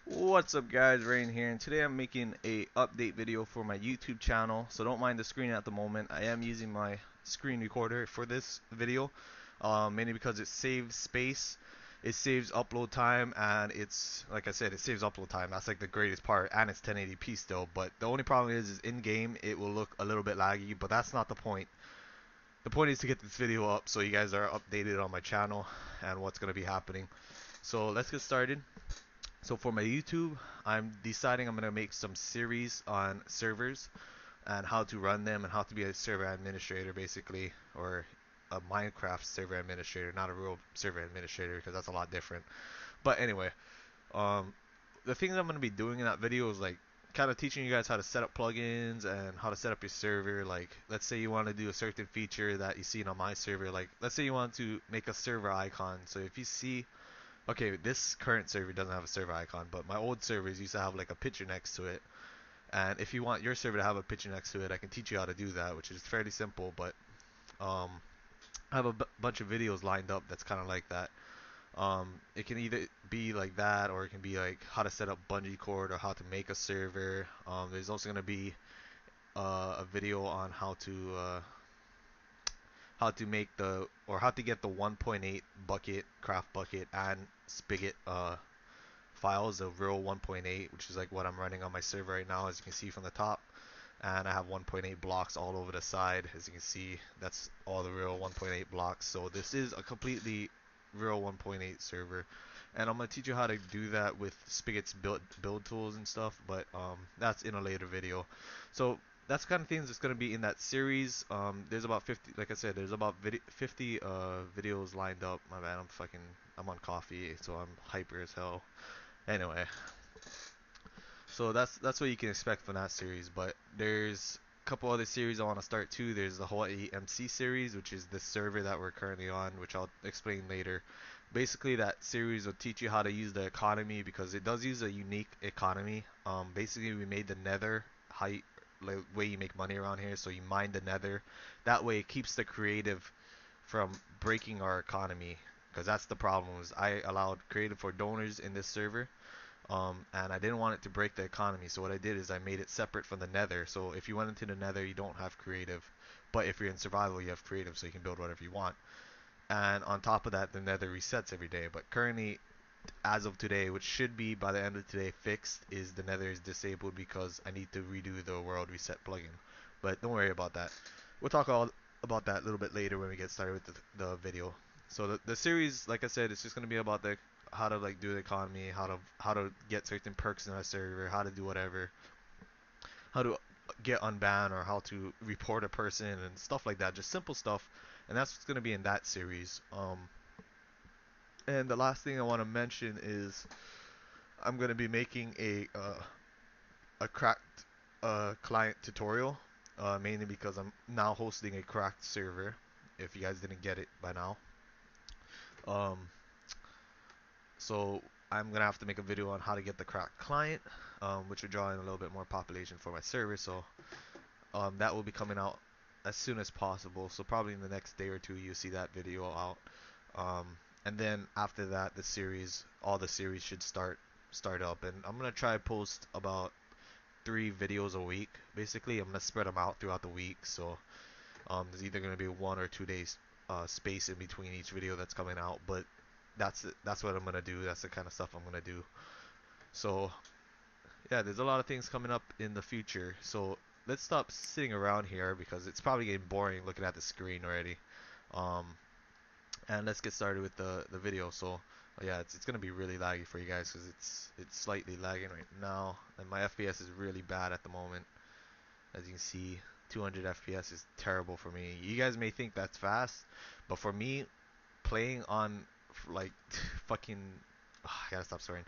What's up guys, Rain here, and today I'm making a update video for my YouTube channel, so don't mind the screen at the moment. I am using my screen recorder for this video, mainly because it saves space, it saves upload time, and it's, like I said, it saves upload time. That's like the greatest part, and it's 1080p still, but the only problem is in game it will look a little bit laggy, but that's not the point. The point is to get this video up so you guys are updated on my channel and what's going to be happening. So let's get started. So for my YouTube, I'm deciding I'm going to make some series on servers and how to run them and how to be a server administrator basically, or a Minecraft server administrator, not a real server administrator because that's a lot different. But anyway, um, the things I'm going to be doing in that video is like kind of teaching you guys how to set up plugins and how to set up your server. Like let's say you want to do a certain feature that you see on my server, like let's say you want to make a server icon. So if you see, okay, this current server doesn't have a server icon, but my old servers used to have like a picture next to it. And if you want your server to have a picture next to it, I can teach you how to do that, which is fairly simple. But um, I have a bunch of videos lined up that's kind of like that. It can either be like that, or it can be like how to set up bungee cord or how to make a server. There's also going to be a video on how to make the, or how to get the 1.8 bucket, craft bucket, and spigot files of real 1.8, which is like what I'm running on my server right now, as you can see from the top. And I have 1.8 blocks all over the side, as you can see. That's all the real 1.8 blocks. So this is a completely real 1.8 server, and I'm gonna teach you how to do that with Spigot's build tools and stuff. But that's in a later video. So that's the kind of things that's gonna be in that series. There's about 50, like I said, there's about 50 videos lined up. My bad, I'm on coffee, so I'm hyper as hell. Anyway, so that's what you can expect from that series. But there's a couple other series I want to start too. There's the HawaiiMC series, which is the server that we're currently on, which I'll explain later. Basically, that series will teach you how to use the economy, because it does use a unique economy. Basically, we made the Nether height, like way you make money around here. So you mine the Nether. That way, it keeps the creative from breaking our economy, because that's the problem. Is I allowed creative for donors in this server, and I didn't want it to break the economy. So what I did is I made it separate from the Nether. So if you went into the Nether, you don't have creative, but if you're in survival, you have creative, so you can build whatever you want. And on top of that, the Nether resets every day. But currently, as of today, which should be by the end of today fixed, is the Nether is disabled because I need to redo the world reset plugin. But don't worry about that. We'll talk all about that a little bit later when we get started with the video. So the series, like I said, it's just gonna be about the how to like do the economy, how to get certain perks in our server, how to do whatever, how to get unbanned, or how to report a person and stuff like that. Just simple stuff, and that's what's gonna be in that series. And the last thing I want to mention is I'm gonna be making a cracked client tutorial, mainly because I'm now hosting a cracked server. If you guys didn't get it by now, um, so I'm gonna have to make a video on how to get the cracked client, which will draw in a little bit more population for my server. So that will be coming out as soon as possible. So probably in the next day or two, you'll see that video out. Um, and then after that, all the series should start up, and I'm gonna try to post about 3 videos a week. Basically, I'm gonna spread them out throughout the week. So there's either gonna be 1 or 2 days space in between each video that's coming out, but that's what I'm gonna do. That's the kind of stuff I'm gonna do. So yeah, there's a lot of things coming up in the future. So let's stop sitting around here because it's probably getting boring looking at the screen already. Um, and let's get started with the video. So yeah, it's gonna be really laggy for you guys because it's slightly lagging right now, and my FPS is really bad at the moment. As you can see, 200 FPS is terrible for me. You guys may think that's fast, but for me, playing on like fucking, I gotta stop swearing.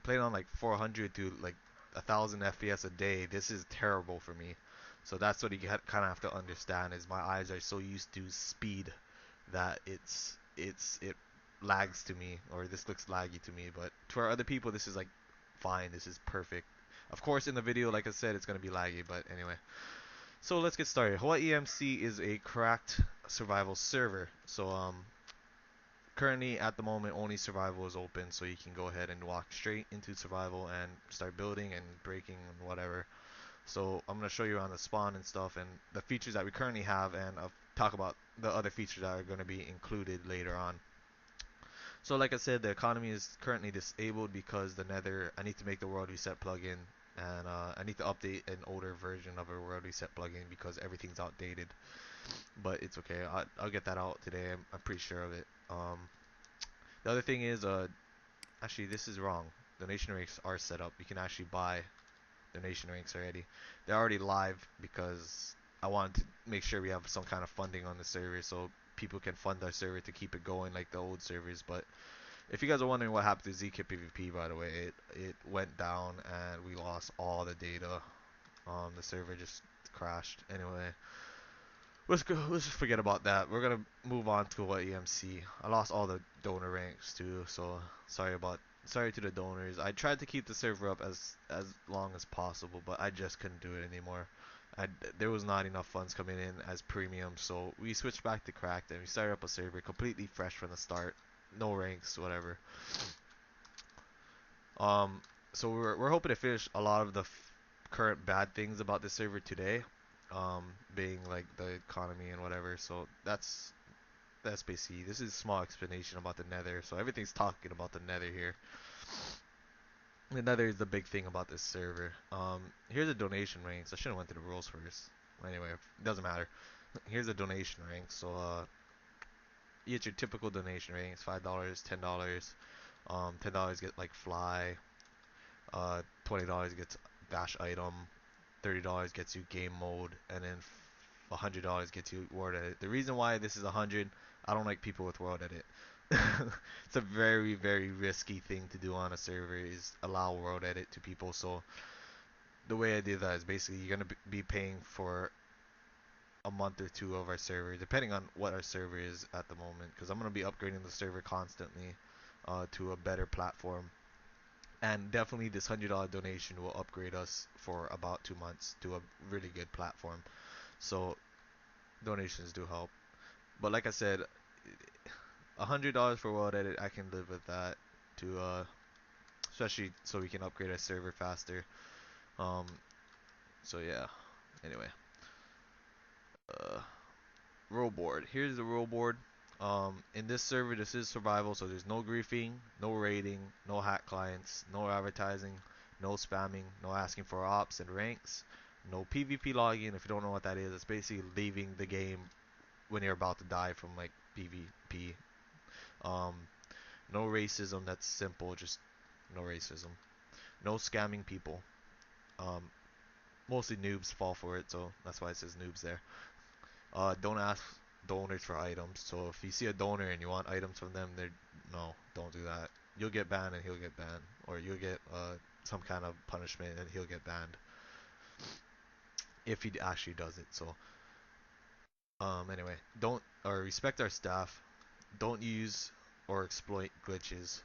Playing on like 400 to like 1,000 FPS a day, this is terrible for me. So that's what you kind of have to understand, is my eyes are so used to speed that it lags to me, or this looks laggy to me. But to our other people, this is like fine. This is perfect. Of course, in the video, like I said, it's gonna be laggy, but anyway. So let's get started. HawaiiMC is a cracked survival server. So Currently, at the moment, only survival is open, so you can go ahead and walk straight into survival and start building and breaking and whatever. So I'm gonna show you around the spawn and stuff and the features that we currently have, and I'll talk about the other features that are gonna be included later on. So like I said, the economy is currently disabled because the Nether. I need to make the world reset plugin, and I need to update an older version of a world reset plugin because everything's outdated. But it's okay. I'll get that out today. I'm pretty sure of it. The other thing is, actually this is wrong. Donation rates are set up. You can actually buy donation ranks already. They're already live because I wanted to make sure we have some kind of funding on the server so people can fund our server to keep it going like the old servers. But if you guys are wondering what happened to ZK PvP, by the way, it went down and we lost all the data. The server just crashed. Anyway, let's just forget about that. We're gonna move on to HawaiiMC. I lost all the donor ranks too, so sorry to the donors. I tried to keep the server up as long as possible, but I just couldn't do it anymore. There was not enough funds coming in as premium, so we switched back to cracked and we started up a server completely fresh from the start, no ranks, whatever. Um, so we're hoping to finish a lot of the current bad things about the server today, being like the economy and whatever. So that's basically, this is a small explanation about the Nether. So everything's talking about the Nether here. The Nether is the big thing about this server. Here's the donation ranks. I should have went to the rules first. Anyway, it doesn't matter. Here's the donation rank. So you get your typical donation ranks: $5, $10. $10 get like fly. $20 gets dash item. $30 gets you game mode, and then $100 gets you world edit. The reason why this is 100, I don't like people with world edit. It's a very very risky thing to do on a server, is allow world edit to people. So the way I did that is basically you're gonna be paying for a month or two of our server, depending on what our server is at the moment, because I'm gonna be upgrading the server constantly to a better platform. And definitely this $100 donation will upgrade us for about 2 months to a really good platform. So donations do help. But like I said, $100 for world edit, I can live with that. To especially so we can upgrade our server faster. Um, so yeah. Anyway, uh, rule board. Here's the rule board. In this server, this is survival, so there's no griefing, no raiding, no hack clients, no advertising, no spamming, no asking for ops and ranks, no PvP logging. If you don't know what that is, it's basically leaving the game when you're about to die from like PvP. Um, no racism. That's simple. Just no racism. No scamming people. Um, mostly noobs fall for it, so that's why it says noobs there. Don't ask donors for items. So if you see a donor and you want items from them, they're no, don't do that. You'll get banned and he'll get banned, or you'll get some kind of punishment and he'll get banned if he actually does it. So anyway, don't or respect our staff. Don't use or exploit glitches,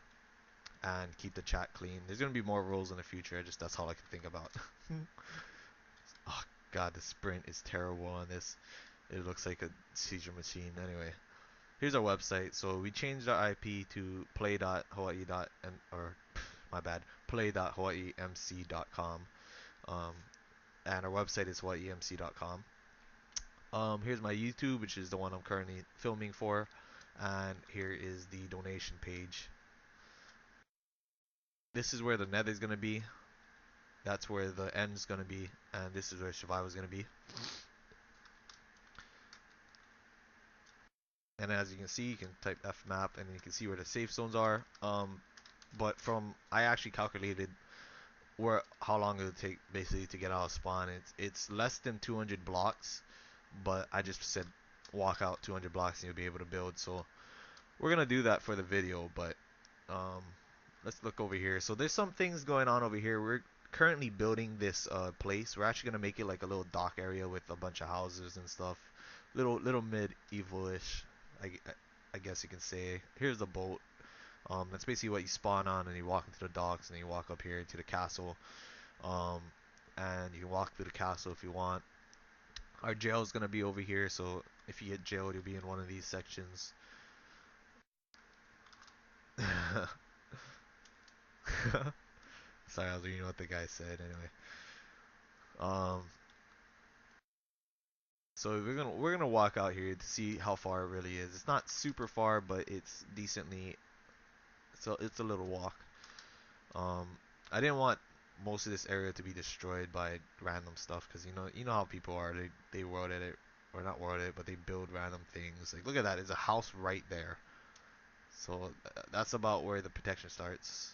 and keep the chat clean. There's gonna be more rules in the future. That's all I can think about. Oh god, the sprint is terrible on this. It looks like a seizure machine. Anyway, here's our website. So we changed our IP to play.hawaii. Or my bad, play.hawaiimc.com. Um, and our website is hawaiimc.com. Here's my YouTube, which is the one I'm currently filming for, and here is the donation page. This is where the net is gonna be. That's where the end is gonna be, and this is where survival is gonna be. And as you can see, you can type fmap and you can see where the safe zones are. But from I actually calculated where how long it would take basically to get out of spawn. It's less than 200 blocks, but I just said walk out 200 blocks and you'll be able to build. So we're gonna do that for the video, but um, let's look over here. So there's some things going on over here. We're currently building this place. We're actually gonna make it like a little dock area with a bunch of houses and stuff. Little medieval-ish, I, I guess you can say. Here's the boat. That's basically what you spawn on, and you walk into the docks, and then you walk up here into the castle. Um, and you can walk through the castle if you want. Our jail is gonna be over here, so if you get jailed, you'll be in one of these sections. Sorry, I was reading what the guy said anyway. Um, so we're gonna walk out here to see how far it really is. It's not super far, but it's decently. So it's a little walk. Um, I didn't want most of this area to be destroyed by random stuff because you know how people are. They world it or not world it, but they build random things. Like look at that, there's a house right there. So that's about where the protection starts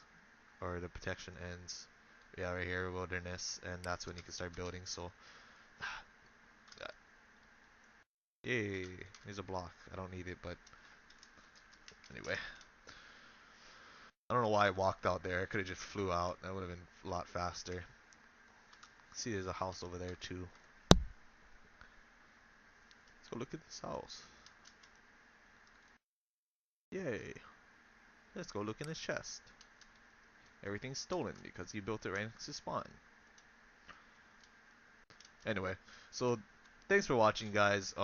or the protection ends. Yeah, right here, wilderness, and that's when you can start building. So, yay, here's a block. I don't need it, but anyway, I don't know why I walked out there. I could have just flew out. That would have been a lot faster. See, there's a house over there too. Let's go look at this house. Yay. Let's go look in his chest. Everything's stolen because he built it right next to spawn. Anyway, so thanks for watching, guys.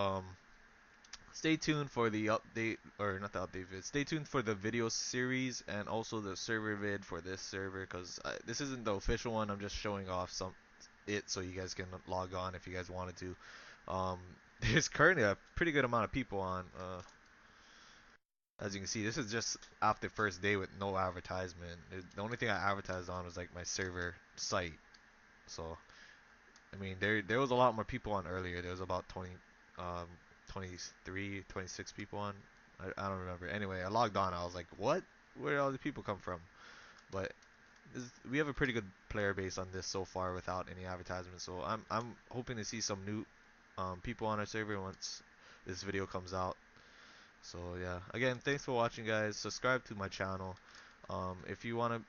Stay tuned for the update, or not the update vid. Stay tuned for the video series and also the server vid for this server, because this isn't the official one. I'm just showing off so you guys can log on if you guys wanted to. Um, there's currently a pretty good amount of people on. As you can see, this is just after first day with no advertisement. The only thing I advertised on was like my server site. So I mean, there was a lot more people on earlier. There was about 20, 23, 26 people on. I don't remember. Anyway, I logged on. I was like, what? Where did all the people come from? But we have a pretty good player base on this so far without any advertisements. So I'm hoping to see some new people on our server once this video comes out. So yeah, again, thanks for watching, guys. Subscribe to my channel. If you want to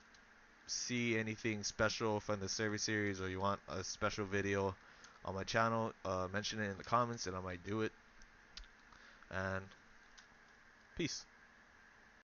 see anything special from the server series or you want a special video on my channel, mention it in the comments and I might do it. And peace.